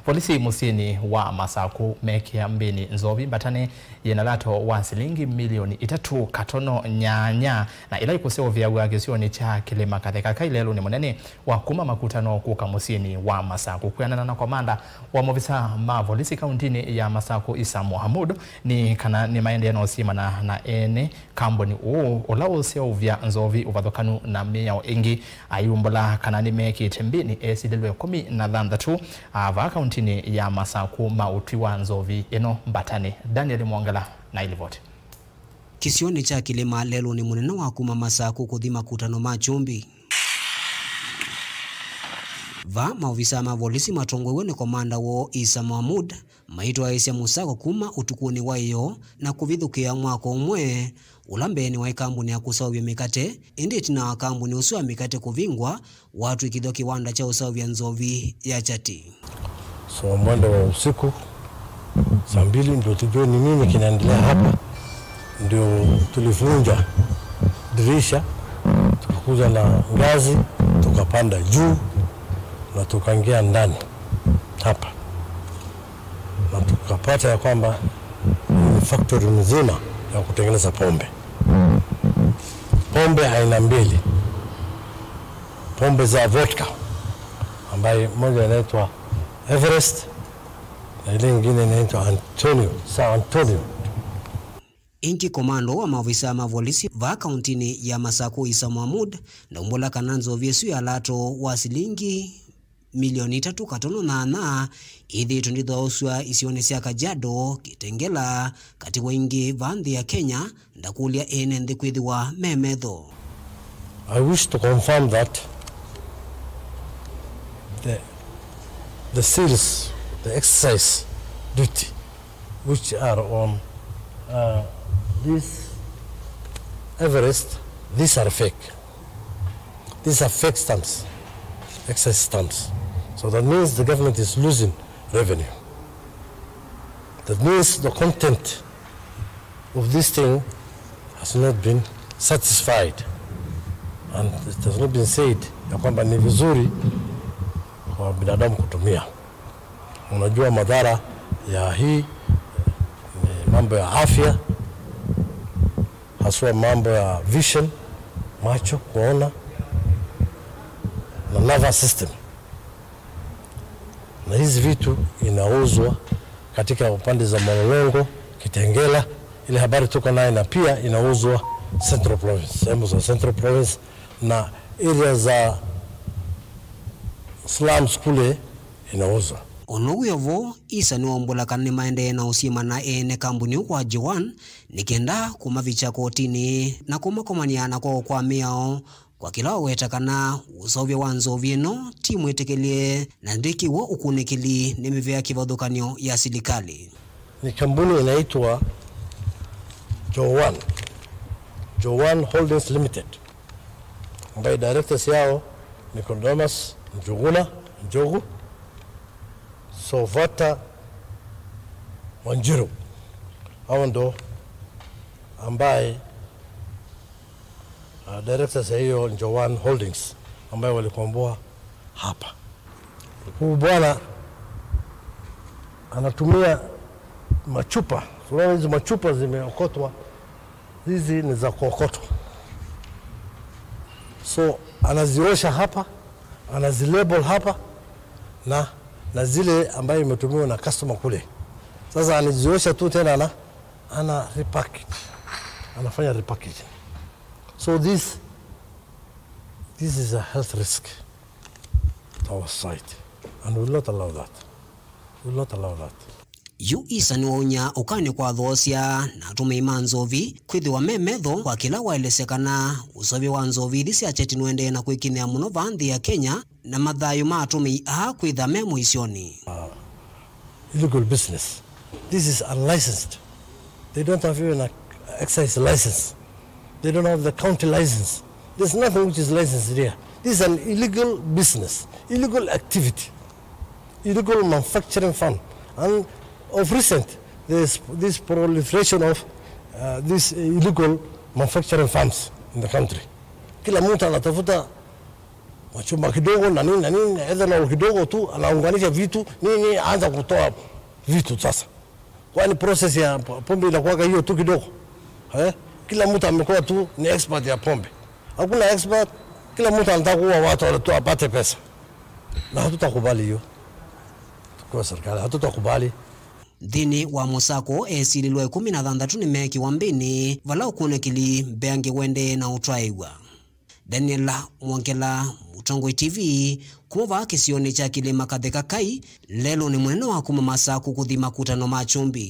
Polisi musini wa Masaku mekia mbini nzovi mbatane yenalato wa silingi milioni 3 katono nyanya na ila ikuseo vya uagisio ni cha kilima katheka kailelu ni mwenene wa kuma makutano kuka musini wa Masaku kuyanana na komanda wa movisa ma polisi kauntini ya Masaku Isa Mohamud ni kana ni maende na osima na ene kamboni olao seo vya nzovi uvadokanu na miyao ingi ayumbola kana ni meki tembini esidilwe 13 ava kauntini ya Masaku mautiwa nzovi eno mbatane. Daniel Mwangala na ilivote. Kisioni cha kilima lelo ni munene wa kuma Masaku kuthima kutano machumbi. Va maofisa ma polisi matongwewe ni komanda wo Isa Mohamud maitwa Aisha Musako kuma utukuni wayo na kuvidhukia mwako umwe ulambeni wa kambuni ya kusawia mikate indi na kambuni usua mikate kuvingwa watu ikidho kiwanda cha usawia nzovi ya Chati. So mwendo wa usiku saa 2 ndio tujue ni nini kinaendelea hapa, ndio tulivunja dirisha tukakuja na ngazi tukapanda juu na tukaingia ndani hapa na tukapata ya kwamba ni factory mzima ya kutengeneza pombe. Pombe aina mbili, pombe za vodka ambaye moja inaitwa Everest na ile nyingine inaitwa San Antonio. Inki komando wa maofisa ma polisi va kauntini ya Masaku Isa Mohamud na umbola kananzo vyesu ya lato wa silingi milioni 3 katono na idhi tundidho usua isionesia Kajiado Kitengela kati wengi vandhi ya Kenya ndakulia ene ndikwithi wa memedho. I wish to confirm that the seals, the exercise duty which are on this Everest, these are fake. These are fake stamps, excess stamps. So that means the government is losing revenue. That means the content of this thing has not been satisfied. And it has not been said ya kwamba ni vizuri kwa binadamu kutumia. Unajua madhara ya hii ni mambo ya afya, haswa mambo ya vision, macho, kuona, na nervous system. Na hizi vitu inauzwa katika upande za Mlolongo, Kitengela, ile habari tuko nayo, na pia inauzwa Central Province, sehemu za Central Province na area za slums kule inauzwa. Onoguyovo Isa ni ombola kanni maende na usima na ene kambuni kwa Jiwan nikenda kumavicha kotini na kumakomaniana kwa miao kwa kila wetakana usovya wanzovi eno timu etekelie na ndiki wo ukunikili nimivea kivadhukanyo ya silikali. Ni kambuni inaitwa Jowan Holdings Limited ambaye directors yao ni Nicodemus Njogu, Sovata Wanjiru. Hao ndo ambaye directors hiyo Jowan Holdings ambaye walikomboa hapa. Huyu bwana anatumia machupa, fulani hizo machupa zimeokotwa, hizi ni za kuokotwa. So anaziosha hapa, anazilabel hapa na zile ambayo imetumiwa na customer kule. Sasa anaziosha tu tena ana repackage. Anafanya repackaging. So this is a health risk to our society, and we will not allow that. We will not allow that. Yu Isa ni wonya ukani kwa dhosia na tumeima nzovi kwithi wa memedho kwa kila waelesekana usovi wa nzovi disi acheti nuende na kuikinea muno vandhi ya Kenya na madhayu maatumi kwitha memu isioni. Illegal business. This is unlicensed. They don't have even an excise license. They don't have the county license. There's nothing which is licensed here. This is an illegal business, illegal activity, illegal manufacturing fund. And of recent, there's this proliferation of these illegal manufacturing farms in the country. Kila mtu anatafuta Wachumba kidogo na nini, aidha na kidogo tu anaunganisha vitu nini, anza kutoa vitu sasa. Kwani process ya pombe inakuwa hiyo tu kidogo. Kila mtu amekuwa tu ni expert ya pombe. Hakuna expert, kila mtu anataka kuwa watu watu apate pesa. Na hatutakubali hiyo. Kwa serikali hatutakubali. Thini wa musako esililwe 16 nimeki wambini vala kuonekili mbeange wende na utraiwa. Daniela Mwangela, Mutongoi TV, kumova kisioni cha Kilima Katheka Kai, lelo ni mweno wa kuma masaku kuthima kutano machumbi.